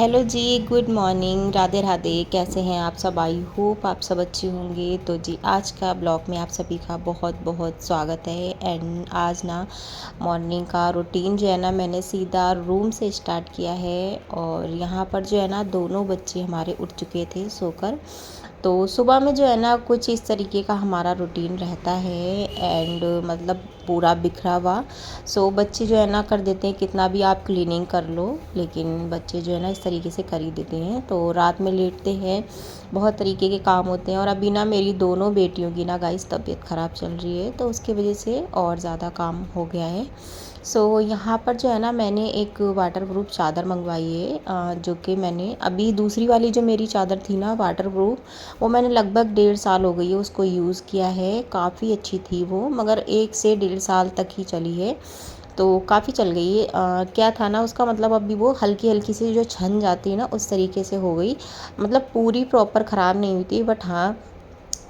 Hello जी, good morning, Radhe Radhe. कैसे हैं आप सब? आई होप आप सब अच्छे होंगे। तो जी आज का ब्लॉग में आप सभी का बहुत बहुत स्वागत है। एंड आज ना मॉर्निंग का रूटीन जो है ना मैंने सीधा रूम से स्टार्ट किया है। और यहाँ पर जो है ना दोनों बच्चे हमारे उठ चुके थे सोकर। तो सुबह में जो है ना कुछ इस तरीके का हमारा रूटीन रहता है। एंड मतलब पूरा बिखरा हुआ। सो बच्चे जो है ना कर देते हैं, कितना भी आप क्लीनिंग कर लो लेकिन बच्चे जो है ना इस तरीके से कर ही देते हैं। तो रात में लेटते हैं, बहुत तरीके के काम होते हैं। और अभी ना मेरी दोनों बेटियों की ना गाइस तबीयत ख़राब चल रही है, तो उसकी वजह से और ज़्यादा काम हो गया है। सो यहाँ पर जो है ना मैंने एक वाटर प्रूफ चादर मंगवाई है, जो कि मैंने अभी दूसरी वाली जो मेरी चादर थी ना वाटर प्रूफ, वो मैंने लगभग 1.5 साल हो गई है उसको यूज़ किया है। काफ़ी अच्छी थी वो, मगर 1 से 1.5 साल तक ही चली है, तो काफ़ी चल गई है। क्या था ना उसका मतलब अभी वो हल्की हल्की सी जो छन जाती है ना उस तरीके से हो गई। मतलब पूरी प्रॉपर ख़राब नहीं हुई थी, बट हाँ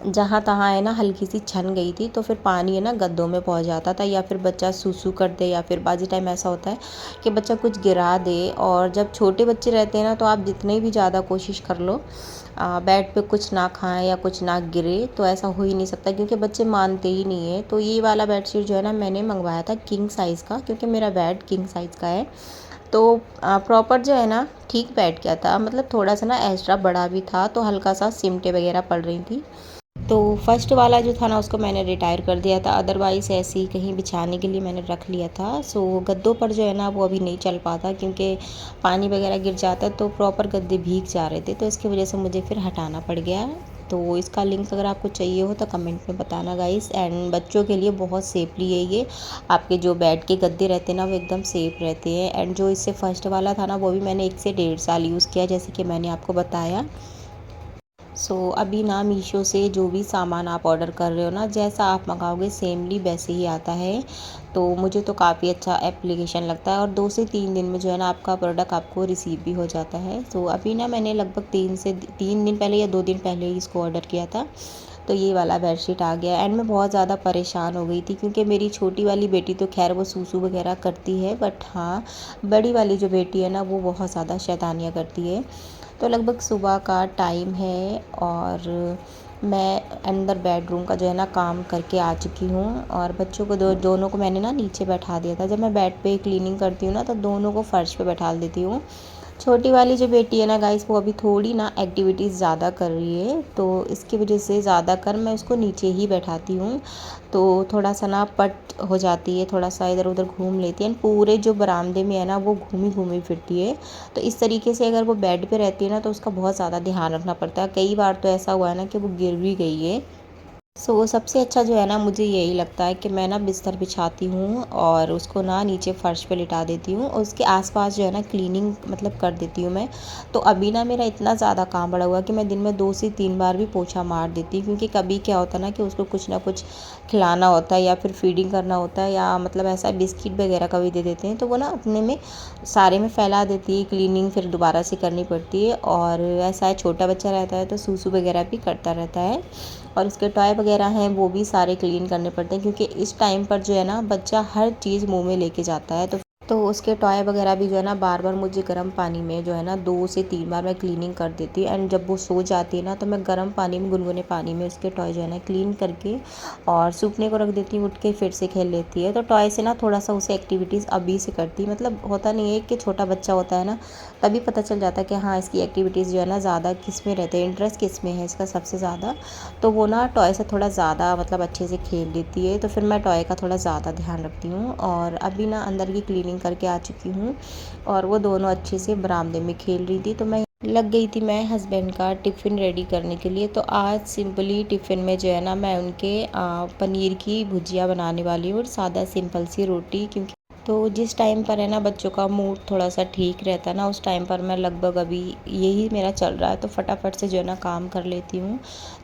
जहाँ तहाँ है ना हल्की सी छन गई थी। तो फिर पानी है ना गद्दों में पहुँच जाता था, या फिर बच्चा सूसू कर दे, या फिर बाजी टाइम ऐसा होता है कि बच्चा कुछ गिरा दे। और जब छोटे बच्चे रहते हैं ना तो आप जितनी भी ज़्यादा कोशिश कर लो बेड पे कुछ ना खाएं या कुछ ना गिरे, तो ऐसा हो ही नहीं सकता, क्योंकि बच्चे मानते ही नहीं है। तो ये वाला बेडशीट जो है ना मैंने मंगवाया था किंग साइज़ का, क्योंकि मेरा बेड किंग साइज़ का है। तो प्रॉपर जो है ना ठीक बैठ गया था। मतलब थोड़ा सा ना एक्स्ट्रा बड़ा भी था, तो हल्का सा सिमटे वगैरह पड़ रही थी। तो फर्स्ट वाला जो था ना उसको मैंने रिटायर कर दिया था, अदरवाइज़ ऐसे ही कहीं बिछाने के लिए मैंने रख लिया था। सो गद्दों पर जो है ना वो अभी नहीं चल पाता, क्योंकि पानी वगैरह गिर जाता है तो प्रॉपर गद्दे भीग जा रहे थे, तो इसकी वजह से मुझे फिर हटाना पड़ गया। तो इसका लिंक अगर आपको चाहिए हो तो कमेंट में बताना गाइस। एंड बच्चों के लिए बहुत सेफली है ये। आपके जो बेड के गद्दे रहते हैं ना वो एकदम सेफ रहते हैं। एंड जो इससे फर्स्ट वाला था ना वो भी मैंने 1 से 1.5 साल यूज़ किया, जैसे कि मैंने आपको बताया। अभी ना मीशो से जो भी सामान आप ऑर्डर कर रहे हो ना, जैसा आप मंगाओगे सेमली वैसे ही आता है। तो मुझे तो काफ़ी अच्छा एप्लीकेशन लगता है, और 2 से 3 दिन में जो है ना आपका प्रोडक्ट आपको रिसीव भी हो जाता है। अभी ना मैंने लगभग 3 दिन पहले या 2 दिन पहले ही इसको ऑर्डर किया था। तो ये वाला बेडशीट आ गया। एंड मैं बहुत ज़्यादा परेशान हो गई थी, क्योंकि मेरी छोटी वाली बेटी तो खैर वो सूसू वगैरह करती है, बट हाँ बड़ी वाली जो बेटी है ना वो बहुत ज़्यादा शैतानियाँ करती है। तो लगभग सुबह का टाइम है, और मैं अंदर बेडरूम का जो है ना काम करके आ चुकी हूँ। और बच्चों को दोनों को मैंने ना नीचे बैठा दिया था। जब मैं बेड पे क्लीनिंग करती हूँ ना तो दोनों को फर्श पे बैठा देती हूँ। छोटी वाली जो बेटी है ना गाइस वो अभी थोड़ी ना एक्टिविटीज़ ज़्यादा कर रही है, तो इसकी वजह से ज़्यादा कर मैं उसको नीचे ही बैठाती हूँ। तो थोड़ा सा ना पट हो जाती है, थोड़ा सा इधर उधर घूम लेती है। पूरे जो बरामदे में है ना वो घूमी घूमी फिरती है। तो इस तरीके से अगर वो बेड पे रहती है ना तो उसका बहुत ज़्यादा ध्यान रखना पड़ता है। कई बार तो ऐसा हुआ है ना कि वो गिर भी गई है। सबसे अच्छा जो है ना मुझे यही लगता है कि मैं ना बिस्तर बिछाती हूँ और उसको ना नीचे फ़र्श पे लिटा देती हूँ, और उसके आसपास जो है ना क्लीनिंग मतलब कर देती हूँ मैं। तो अभी ना मेरा इतना ज़्यादा काम बढ़ा हुआ है कि मैं दिन में 2 से 3 बार भी पोछा मार देती हूँ, क्योंकि कभी क्या होता है ना कि उसको कुछ ना कुछ खिलाना होता है, या फिर फीडिंग करना होता है, या मतलब ऐसा बिस्किट वगैरह कभी दे देते हैं, तो वो ना अपने में सारे में फैला देती है। क्लीनिंग फिर दोबारा से करनी पड़ती है। और ऐसा है छोटा बच्चा रहता है तो सूसू वगैरह भी करता रहता है, और उसके टॉय वगैरह हैं वो भी सारे क्लीन करने पड़ते हैं, क्योंकि इस टाइम पर जो है ना बच्चा हर चीज़ मुंह में लेके जाता है। तो उसके टॉय वगैरह भी जो है ना बार बार मुझे गर्म पानी में जो है ना 2 से 3 बार मैं क्लीनिंग कर देती हूँ। एंड जब वो सो जाती है ना तो मैं गर्म पानी में गुनगुने पानी में उसके टॉय जो है ना क्लीन करके और सूखने को रख देती हूँ। उठ के फिर से खेल लेती है। तो टॉय से ना थोड़ा सा उसे एक्टिविटीज़ अभी से करती है। मतलब होता नहीं है कि छोटा बच्चा होता है ना तभी पता चल जाता है कि हाँ इसकी एक्टिविटीज़ जो है ना ज़्यादा किस में रहते हैं, इंटरेस्ट किस में है इसका सबसे ज़्यादा। तो वो ना टॉय से थोड़ा ज़्यादा मतलब अच्छे से खेल लेती है, तो फिर मैं टॉय का थोड़ा ज़्यादा ध्यान रखती हूँ। और अभी ना अंदर की क्लीनिंग करके आ चुकी हूँ, और वो दोनों अच्छे से बरामदे में खेल रही थी। तो मैं लग गई थी मैं हस्बैंड का टिफ़िन रेडी करने के लिए। तो आज सिंपली टिफ़िन में जो है ना मैं उनके पनीर की भुजिया बनाने वाली हूँ, और सादा सिंपल सी रोटी। क्योंकि तो जिस टाइम पर है ना बच्चों का मूड थोड़ा सा ठीक रहता है ना उस टाइम पर मैं लगभग अभी यही मेरा चल रहा है, तो फटाफट से जो है ना काम कर लेती हूँ।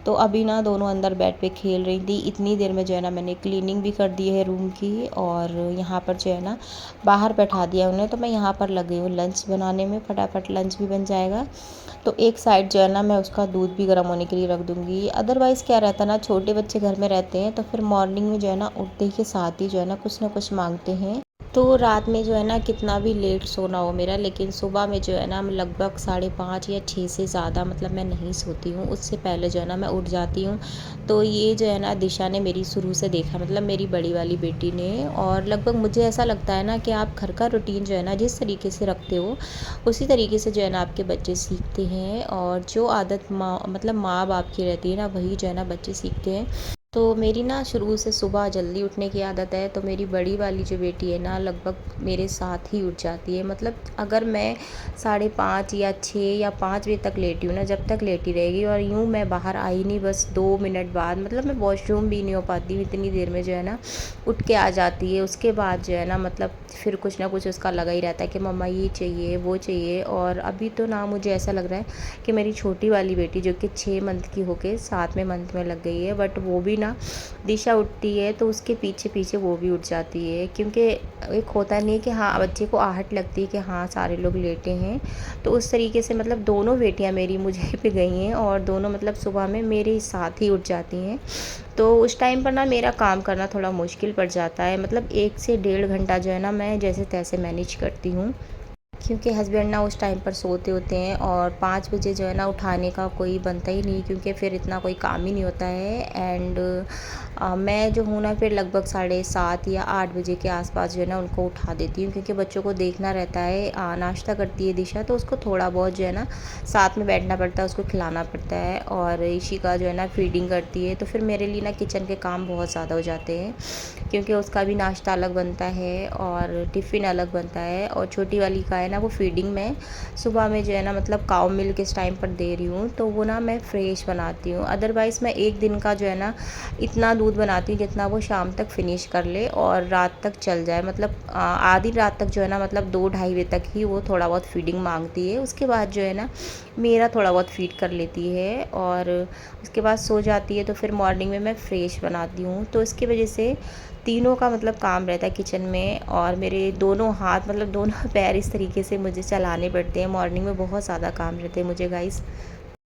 तो अभी ना दोनों अंदर बेड पे खेल रही थी। इतनी देर में जो है ना मैंने क्लीनिंग भी कर दी है रूम की, और यहाँ पर जो है ना बाहर बैठा दिया उन्हें। तो मैं यहाँ पर लग गई हूँ लंच बनाने में, फटाफट लंच भी बन जाएगा। तो एक साइड जो है ना मैं उसका दूध भी गर्म होने के लिए रख दूँगी। अदरवाइज़ क्या रहता है ना छोटे बच्चे घर में रहते हैं तो फिर मॉर्निंग में जो है ना उठते के साथ ही जो है ना कुछ मांगते हैं। तो रात में जो है ना कितना भी लेट सोना हो मेरा, लेकिन सुबह में जो है ना लगभग 5:30 या 6 से ज़्यादा मतलब मैं नहीं सोती हूँ। उससे पहले जो है ना मैं उठ जाती हूँ। तो ये जो है ना दिशा ने मेरी शुरू से देखा, मतलब मेरी बड़ी वाली बेटी ने। और लगभग मुझे ऐसा लगता है ना कि आप घर का रूटीन जो है ना जिस तरीके से रखते हो, उसी तरीके से जो है ना आपके बच्चे सीखते हैं। और जो आदत माँ मतलब माँ बाप की रहती है ना, वही जो है ना बच्चे सीखते हैं। तो मेरी ना शुरू से सुबह जल्दी उठने की आदत है। तो मेरी बड़ी वाली जो बेटी है ना लगभग मेरे साथ ही उठ जाती है। मतलब अगर मैं 5:30 या 6 या 5 बजे तक लेटी हूँ ना, जब तक लेटी रहेगी और यूँ मैं बाहर आई नहीं बस 2 मिनट बाद, मतलब मैं वॉशरूम भी नहीं हो पाती हूँ इतनी देर में जो है ना उठ के आ जाती है। उसके बाद जो है ना मतलब फिर कुछ ना कुछ उसका लगा ही रहता है कि मम्मा ये चाहिए वो चाहिए। और अभी तो ना मुझे ऐसा लग रहा है कि मेरी छोटी वाली बेटी जो कि 6 मंथ की होके 7वें मंथ में लग गई है, बट वो भी ना दिशा उठती है तो उसके पीछे पीछे वो भी उठ जाती है। क्योंकि एक होता नहीं है कि हाँ बच्चे को आहट लगती है कि हाँ सारे लोग लेटे हैं। तो उस तरीके से मतलब दोनों बेटियां मेरी मुझे पे गई हैं और दोनों मतलब सुबह में मेरे साथ ही उठ जाती हैं। तो उस टाइम पर ना मेरा काम करना थोड़ा मुश्किल पड़ जाता है। मतलब 1 से 1.5 घंटा जो है ना मैं जैसे तैसे मैनेज करती हूँ, क्योंकि हस्बैंड ना उस टाइम पर सोते होते हैं। और 5 बजे जो है ना उठाने का कोई बनता ही नहीं, क्योंकि फिर इतना कोई काम ही नहीं होता है। एंड मैं जो हूँ ना फिर लगभग 7:30 या 8 बजे के आसपास जो है ना उनको उठा देती हूँ, क्योंकि बच्चों को देखना रहता है। नाश्ता करती है दिशा, तो उसको थोड़ा बहुत जो है ना साथ में बैठना पड़ता है, उसको खिलाना पड़ता है। और ईशिका जो है ना फीडिंग करती है। तो फिर मेरे लिए ना किचन के काम बहुत ज़्यादा हो जाते हैं, क्योंकि उसका भी नाश्ता अलग बनता है और टिफ़िन अलग बनता है। और छोटी वाली का है ना वो फीडिंग में सुबह में जो है ना मतलब काउ मिल्क इस टाइम पर दे रही हूँ, तो वो ना मैं फ्रेश बनाती हूँ। अदरवाइज़ मैं एक दिन का जो है ना इतना दूध बनाती हूँ जितना वो शाम तक फिनिश कर ले और रात तक चल जाए। मतलब आधी रात तक जो है ना मतलब 2-2:30 बजे तक ही वो थोड़ा बहुत फीडिंग मांगती है। उसके बाद जो है ना मेरा थोड़ा बहुत फीड कर लेती है और उसके बाद सो जाती है। तो फिर मॉर्निंग में मैं फ्रेश बनाती हूँ। तो इसकी वजह से तीनों का मतलब काम रहता है किचन में। और मेरे दोनों हाथ मतलब दोनों पैर इस तरीके से मुझे चलाने पड़ते हैं। मॉर्निंग में बहुत ज़्यादा काम रहते हैं मुझे गाइस।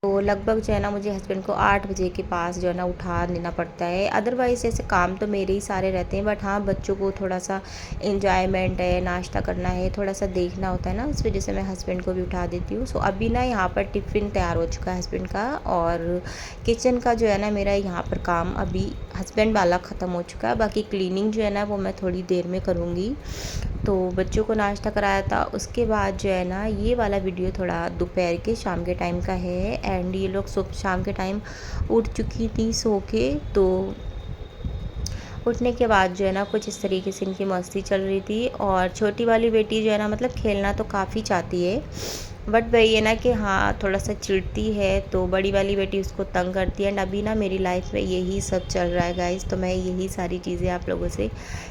तो लगभग जो है ना मुझे हस्बैंड को 8 बजे के पास जो है ना उठा देना पड़ता है। अदरवाइज़ ऐसे काम तो मेरे ही सारे रहते हैं, बट हाँ बच्चों को थोड़ा सा एंजॉयमेंट है, नाश्ता करना है, थोड़ा सा देखना होता है ना, इस वजह से मैं हस्बैंड को भी उठा देती हूँ। सो अभी ना यहाँ पर टिफ़िन तैयार हो चुका है हस्बैंड का। और किचन का जो है ना मेरा यहाँ पर काम अभी हस्बैंड वाला ख़त्म हो चुका है। बाकी क्लीनिंग जो है ना वो मैं थोड़ी देर में करूँगी। तो बच्चों को नाश्ता कराया था। उसके बाद जो है ना ये वाला वीडियो थोड़ा दोपहर के शाम के टाइम का है। एंड ये लोग सुबह शाम के टाइम उठ चुकी थी सो के। तो उठने के बाद जो है ना कुछ इस तरीके से इनकी मस्ती चल रही थी। और छोटी वाली बेटी जो है ना मतलब खेलना तो काफ़ी चाहती है, बट वही है ना कि हाँ थोड़ा सा चिढ़ती है। तो बड़ी वाली बेटी उसको तंग करती है। एंड अभी ना मेरी लाइफ में यही सब चल रहा है गाइस। तो मैं यही सारी चीज़ें आप लोगों से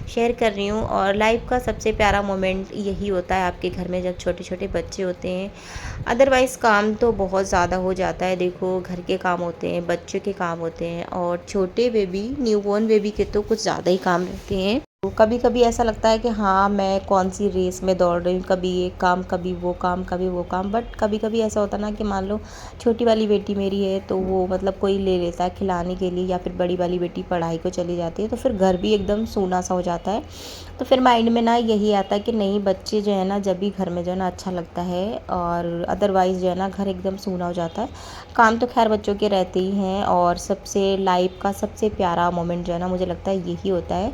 शेयर कर रही हूँ। और लाइफ का सबसे प्यारा मोमेंट यही होता है आपके घर में जब छोटे छोटे बच्चे होते हैं। अदरवाइज़ काम तो बहुत ज़्यादा हो जाता है। देखो घर के काम होते हैं, बच्चों के काम होते हैं, और छोटे बेबी न्यूबॉर्न बेबी के तो कुछ ज़्यादा ही काम रहते हैं। तो कभी कभी ऐसा लगता है कि हाँ मैं कौन सी रेस में दौड़ रही हूँ, कभी ये काम कभी वो काम कभी वो काम। बट कभी कभी ऐसा होता है ना कि मान लो छोटी वाली बेटी मेरी है तो वो मतलब कोई ले लेता है खिलाने के लिए, या फिर बड़ी वाली बेटी पढ़ाई को चली जाती है, तो फिर घर भी एकदम सूना सा हो जाता है। तो फिर माइंड में ना यही आता है कि नहीं बच्चे जो है ना जब भी घर में जो है ना अच्छा लगता है। और अदरवाइज़ जो है ना घर एकदम सूना हो जाता है। काम तो खैर बच्चों के रहते ही हैं, और सबसे लाइफ का सबसे प्यारा मोमेंट जो है ना मुझे लगता है यही होता है।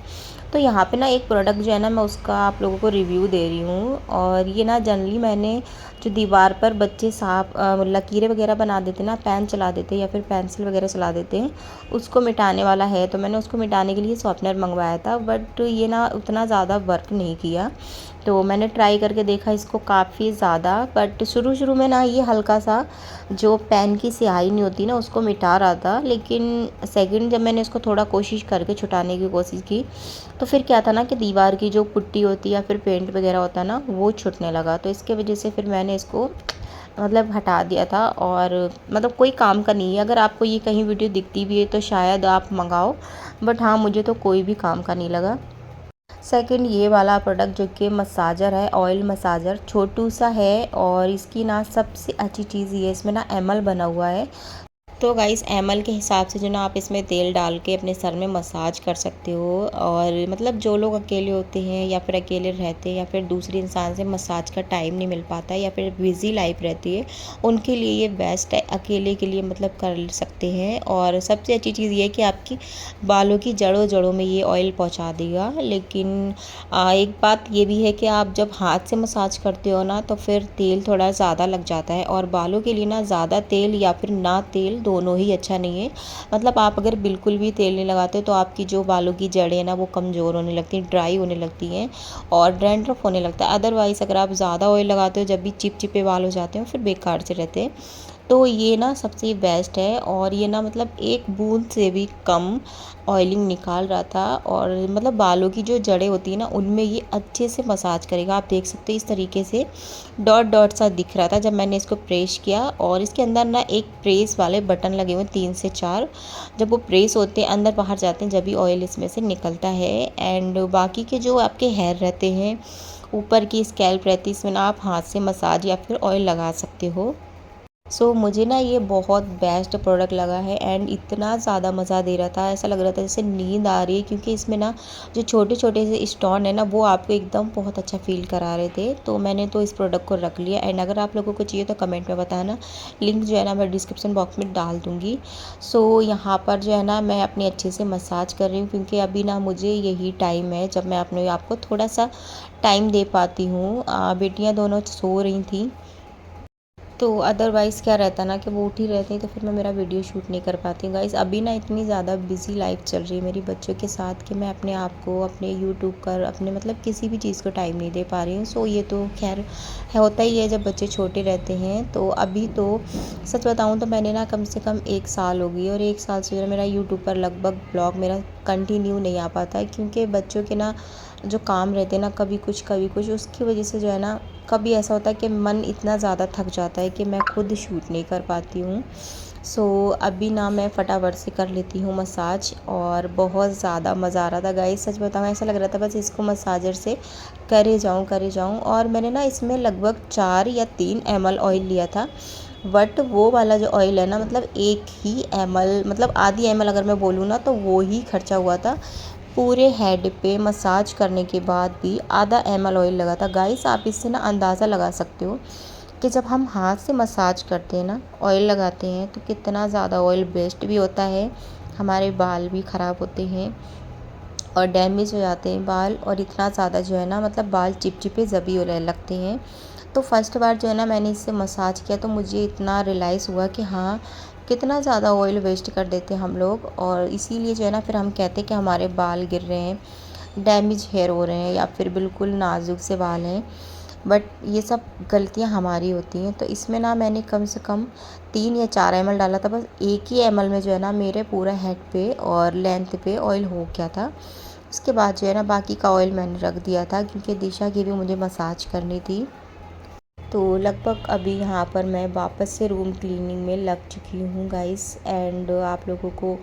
तो यहाँ पे ना एक प्रोडक्ट जो है ना मैं उसका आप लोगों को रिव्यू दे रही हूँ। और ये ना जनरली मैंने जो दीवार पर बच्चे साफ लकीरें वगैरह बना देते ना, पेन चला देते या फिर पेंसिल वगैरह चला देते हैं, उसको मिटाने वाला है। तो मैंने उसको मिटाने के लिए शॉर्पनर मंगवाया था, बट ये ना उतना ज़्यादा वर्क नहीं किया। तो मैंने ट्राई करके देखा इसको काफ़ी ज़्यादा, बट शुरू शुरू में ना ये हल्का सा जो पेन की स्याही नहीं होती ना उसको मिटा रहा था। लेकिन सेकंड जब मैंने इसको थोड़ा कोशिश करके छुटाने की कोशिश की, तो फिर क्या था ना कि दीवार की जो पुट्टी होती है या फिर पेंट वगैरह होता है ना वो छूटने लगा। तो इसके वजह से फिर मैंने इसको मतलब हटा दिया था। और मतलब कोई काम का नहीं है। अगर आपको ये कहीं वीडियो दिखती भी है तो शायद आप मंगाओ, बट हाँ मुझे तो कोई भी काम का नहीं लगा। सेकंड ये वाला प्रोडक्ट जो कि मसाजर है, ऑयल मसाजर, छोटू सा है। और इसकी ना सबसे अच्छी चीज़ ये इसमें ना एमएल बना हुआ है। तो गाइस एमएल के हिसाब से जो ना आप इसमें तेल डाल के अपने सर में मसाज कर सकते हो। और मतलब जो लोग अकेले होते हैं या फिर अकेले रहते हैं या फिर दूसरे इंसान से मसाज का टाइम नहीं मिल पाता है या फिर बिज़ी लाइफ रहती है, उनके लिए ये बेस्ट है। अकेले के लिए मतलब कर सकते हैं। और सबसे अच्छी चीज़ ये है कि आपकी बालों की जड़ों जड़ों में ये ऑयल पहुँचा देगा। लेकिन एक बात ये भी है कि आप जब हाथ से मसाज करते हो ना, तो फिर तेल थोड़ा ज़्यादा लग जाता है। और बालों के लिए ना ज़्यादा तेल या फिर ना तेल दोनों ही अच्छा नहीं है। मतलब आप अगर बिल्कुल भी तेल नहीं लगाते तो आपकी जो बालों की जड़ें हैं ना, वो कमज़ोर होने लगती हैं, ड्राई होने लगती हैं और डैंड्रफ होने लगता है। अदरवाइज़ अगर आप ज़्यादा ऑयल लगाते हो, जब भी चिपचिपे बाल हो जाते हैं फिर बेकार से रहते हैं। तो ये ना सबसे बेस्ट है। और ये ना मतलब एक बूंद से भी कम ऑयलिंग निकाल रहा था। और मतलब बालों की जो जड़ें होती हैं ना, उनमें ये अच्छे से मसाज करेगा। आप देख सकते हो इस तरीके से डॉट डॉट सा दिख रहा था जब मैंने इसको प्रेस किया। और इसके अंदर ना एक प्रेस वाले बटन लगे हुए हैं 3 से 4। जब वो प्रेस होते हैं अंदर बाहर जाते हैं, जब भी ऑयल इसमें से निकलता है। एंड बाकी के जो आपके हेयर रहते हैं, ऊपर की स्कैल्प रहती है, इसमें ना आप हाथ से मसाज या फिर ऑयल लगा सकते हो। मुझे ना ये बहुत बेस्ट प्रोडक्ट लगा है। एंड इतना ज़्यादा मज़ा दे रहा था, ऐसा लग रहा था जैसे नींद आ रही है, क्योंकि इसमें ना जो छोटे छोटे से स्टोन है ना, वो आपको एकदम बहुत अच्छा फील करा रहे थे। तो मैंने तो इस प्रोडक्ट को रख लिया। एंड अगर आप लोगों को चाहिए तो कमेंट में बताना, लिंक जो है ना मैं डिस्क्रिप्शन बॉक्स में डाल दूँगी। यहाँ पर जो है ना मैं अपनी अच्छे से मसाज कर रही हूँ, क्योंकि अभी ना मुझे यही टाइम है जब मैं अपने आप को थोड़ा सा टाइम दे पाती हूँ। बेटियाँ दोनों सो रही थी, तो अदरवाइज़ क्या रहता ना कि वो उठी रहती हैं, तो फिर मैं मेरा वीडियो शूट नहीं कर पाती हूँ। गाइस अभी ना इतनी ज़्यादा बिज़ी लाइफ चल रही है मेरी बच्चों के साथ कि मैं अपने आप को अपने यूट्यूब पर अपने मतलब किसी भी चीज़ को टाइम नहीं दे पा रही हूँ। ये तो खैर होता ही है जब बच्चे छोटे रहते हैं। तो अभी तो सच बताऊँ तो मैंने ना कम से कम 1 साल हो गई, और 1 साल से जो है मेरा यूट्यूब पर लगभग ब्लॉग मेरा कंटिन्यू नहीं आ पाता है, क्योंकि बच्चों के ना जो काम रहते हैं ना, कभी कुछ उसकी वजह से जो है ना, कभी ऐसा होता है कि मन इतना ज़्यादा थक जाता है कि मैं खुद शूट नहीं कर पाती हूँ। अभी ना मैं फटाफट से कर लेती हूँ मसाज, और बहुत ज़्यादा मज़ा आ रहा था गाइस। सच बताऊँ ऐसा लग रहा था बस इसको मसाजर से करे जाऊँ। और मैंने ना इसमें लगभग 4 या 3 ml ऑयल लिया था। बट वो वाला जो ऑयल है ना, मतलब 1 ही ml, मतलब आधी ml अगर मैं बोलूँ ना, तो वो ही खर्चा हुआ था। पूरे हेड पे मसाज करने के बाद भी आधा ml ऑयल लगा था। गाइस आप इससे ना अंदाज़ा लगा सकते हो कि जब हम हाथ से मसाज करते हैं ना, ऑयल लगाते हैं, तो कितना ज़्यादा ऑयल वेस्ट भी होता है, हमारे बाल भी ख़राब होते हैं और डैमेज हो जाते हैं बाल। और इतना ज़्यादा जो है ना, मतलब बाल चिपचिपे ज़बी होने लगते हैं। तो फर्स्ट बार जो है ना मैंने इससे मसाज किया, तो मुझे इतना रियलाइज़ हुआ कि हाँ, कितना ज़्यादा ऑयल वेस्ट कर देते हैं हम लोग। और इसीलिए जो है ना फिर हम कहते हैं कि हमारे बाल गिर रहे हैं, डैमेज हेयर हो रहे हैं, या फिर बिल्कुल नाजुक से बाल हैं। बट ये सब गलतियाँ हमारी होती हैं। तो इसमें ना मैंने कम से कम 3 या 4 ml डाला था। बस 1 ही ml में जो है ना मेरे पूरा हेड पे और लेंथ पे ऑयल हो गया था। उसके बाद जो है ना बाकी का ऑयल मैंने रख दिया था, क्योंकि दिशा की भी मुझे मसाज करनी थी। तो लगभग अभी यहाँ पर मैं वापस से रूम क्लीनिंग में लग चुकी हूँ गाइस। एंड आप लोगों को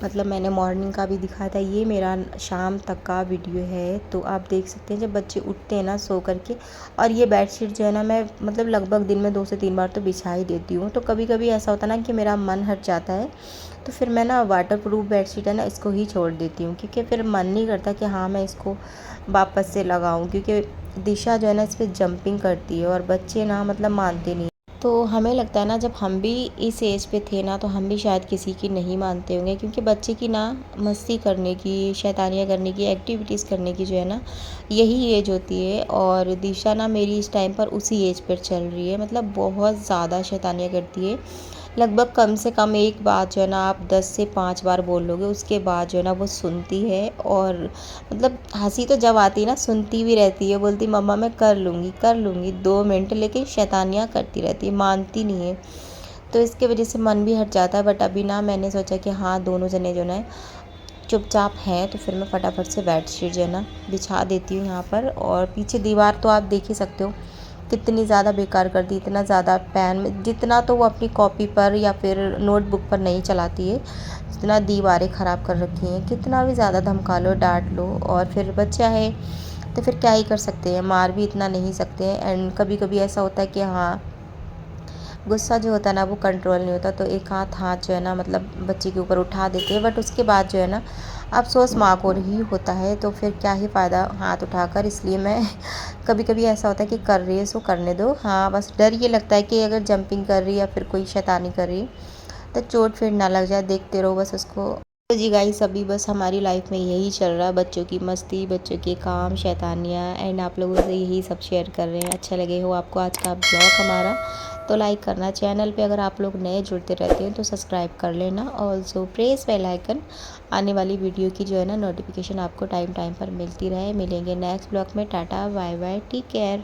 मतलब मैंने मॉर्निंग का भी दिखाया था, ये मेरा शाम तक का वीडियो है। तो आप देख सकते हैं जब बच्चे उठते हैं ना सो करके। और ये बेडशीट जो है ना, मैं मतलब लगभग दिन में 2 से 3 बार तो बिछा ही देती हूँ। तो कभी कभी ऐसा होता है ना कि मेरा मन हट जाता है, तो फिर मैं ना वाटर प्रूफ बेडशीट है ना, इसको ही छोड़ देती हूँ, क्योंकि फिर मन नहीं करता कि हाँ मैं इसको वापस से लगाऊँ। क्योंकि दिशा जो है ना इस पर जंपिंग करती है, और बच्चे ना मतलब मानते नहीं। तो हमें लगता है ना, जब हम भी इस एज पे थे ना, तो हम भी शायद किसी की नहीं मानते होंगे, क्योंकि बच्चे की ना मस्ती करने की, शैतानियाँ करने की, एक्टिविटीज़ करने की जो है ना, यही एज होती है। और दिशा ना मेरी इस टाइम पर उसी एज पर चल रही है, मतलब बहुत ज़्यादा शैतानियाँ करती है। लगभग कम से कम एक बात जो है ना आप 10 से 5 बार बोल लोगे, उसके बाद जो है ना वो सुनती है। और मतलब हंसी तो जब आती है ना, सुनती भी रहती है, बोलती मम्मा मैं कर लूँगी 2 मिनट, लेकिन शैतानियाँ करती रहती है, मानती नहीं है। तो इसके वजह से मन भी हट जाता है। बट अभी ना मैंने सोचा कि हाँ दोनों जने जो है चुपचाप हैं, तो फिर मैं फटाफट से बेडशीट जो है ना बिछा देती हूँ यहाँ पर। और पीछे दीवार तो आप देख ही सकते हो कितनी ज़्यादा बेकार कर दी, इतना ज़्यादा पेन में जितना तो वो अपनी कॉपी पर या फिर नोटबुक पर नहीं चलाती है, जितना दीवारें ख़राब कर रखी हैं। कितना भी ज़्यादा धमका लो, डांट लो, और फिर बच्चा है तो फिर क्या ही कर सकते हैं, मार भी इतना नहीं सकते हैं। एंड कभी कभी ऐसा होता है कि हाँ गुस्सा जो होता है ना वो कंट्रोल नहीं होता, तो एक हाथ हाथ जो है ना मतलब बच्चे के ऊपर उठा देते हैं, बट उसके बाद जो है ना अफ़सोस माँ को ही होता है, तो फिर क्या ही फ़ायदा हाथ उठाकर। इसलिए मैं कभी कभी ऐसा होता है कि कर रही है सो करने दो। हाँ, बस डर ये लगता है कि अगर जंपिंग कर रही है या फिर कोई शैतानी कर रही है तो चोट फिर ना लग जाए, देखते रहो बस उसको। तो जी गाइस, अभी बस हमारी लाइफ में यही चल रहा है, बच्चों की मस्ती, बच्चों के काम, शैतानियाँ, एंड आप लोगों से यही सब शेयर कर रहे हैं। अच्छा लगे हो आपको आज का ब्लॉग हमारा तो लाइक करना, चैनल पे अगर आप लोग नए जुड़ते रहते हैं तो सब्सक्राइब कर लेना, ऑल्सो प्रेस बेल आइकन, आने वाली वीडियो की जो है ना नोटिफिकेशन आपको टाइम टाइम पर मिलती रहे। मिलेंगे नेक्स्ट ब्लॉग में। Tata bye bye, take care.